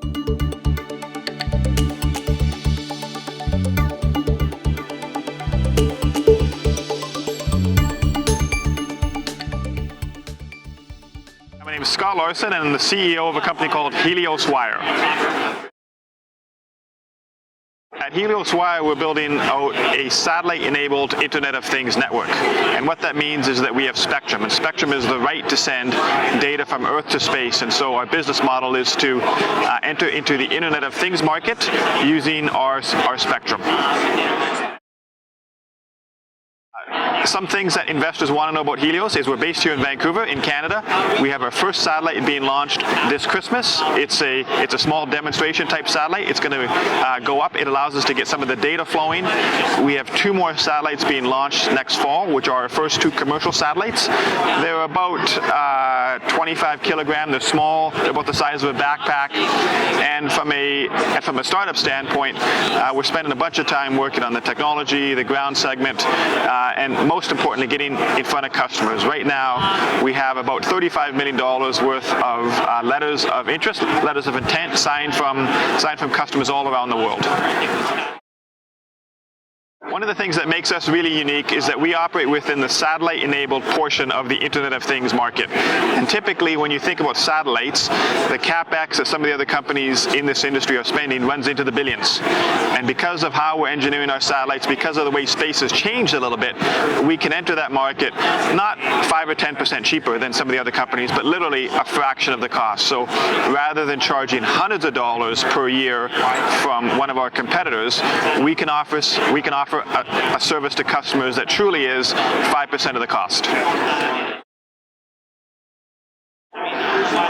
My name is Scott Larson, and I'm the CEO of a company called Helios Wire. At Helios Wire, we're building out a satellite-enabled Internet of Things network. And what that means is that we have spectrum, and spectrum is the right to send data from Earth to space. And so our business model is to enter into the Internet of Things market using our spectrum. Some things that investors want to know about Helios is we're based here in Vancouver, in Canada. We have our first satellite being launched this Christmas. It's a small demonstration type satellite. It's going to go up. It allows us to get some of the data flowing. We have 2 more satellites being launched next fall, which are our first 2 commercial satellites. They're about 25 kilograms. They're small. They're about the size of a backpack. And from a startup standpoint, we're spending a bunch of time working on the technology, the ground segment, and most importantly, getting in front of customers. Right now, we have about $35 million worth of letters of interest, letters of intent signed from customers all around the world. One of the things that makes us really unique is that we operate within the satellite-enabled portion of the Internet of Things market. And typically, when you think about satellites, the CapEx that some of the other companies in this industry are spending runs into the billions. And because of how we're engineering our satellites, because of the way space has changed a little bit, we can enter that market not 5 or 10% cheaper than some of the other companies, but literally a fraction of the cost. So rather than charging hundreds of dollars per year from one of our competitors, we can offer a service to customers that truly is 5% of the cost.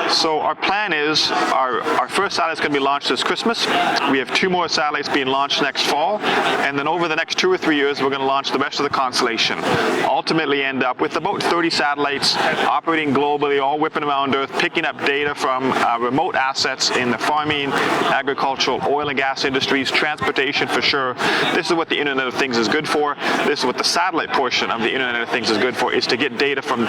So our plan is our first satellite is going to be launched this Christmas. We have 2 more satellites being launched next fall, and then over the next 2 or 3 years, we're going to launch the rest of the constellation. Ultimately, end up with about 30 satellites operating globally, all whipping around Earth, picking up data from remote assets in the farming, agricultural, oil and gas industries, transportation for sure. This is what the Internet of Things is good for. This is what the satellite portion of the Internet of Things is good for, is to get data from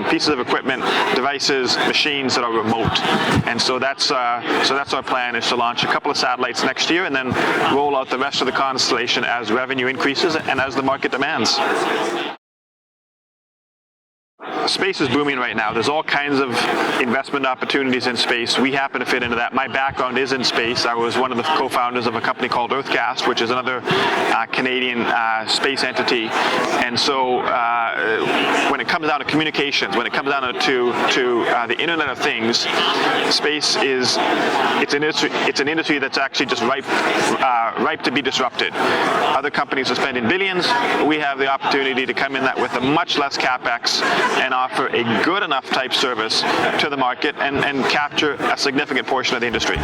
pieces of equipment, devices, machines that are remote. And so that's our plan, is to launch a couple of satellites next year and then roll out the rest of the constellation as revenue increases and as the market demands. Space is booming right now. There's all kinds of investment opportunities in space. We happen to fit into that. My background is in space. I was one of the co-founders of a company called EarthCast, which is another Canadian space entity. And so when it comes down to communications, when it comes down to the Internet of Things, space is it's an industry that's actually just ripe to be disrupted. Other companies are spending billions. We have the opportunity to come in that with a much less CapEx and offer a good enough type service to the market and capture a significant portion of the industry.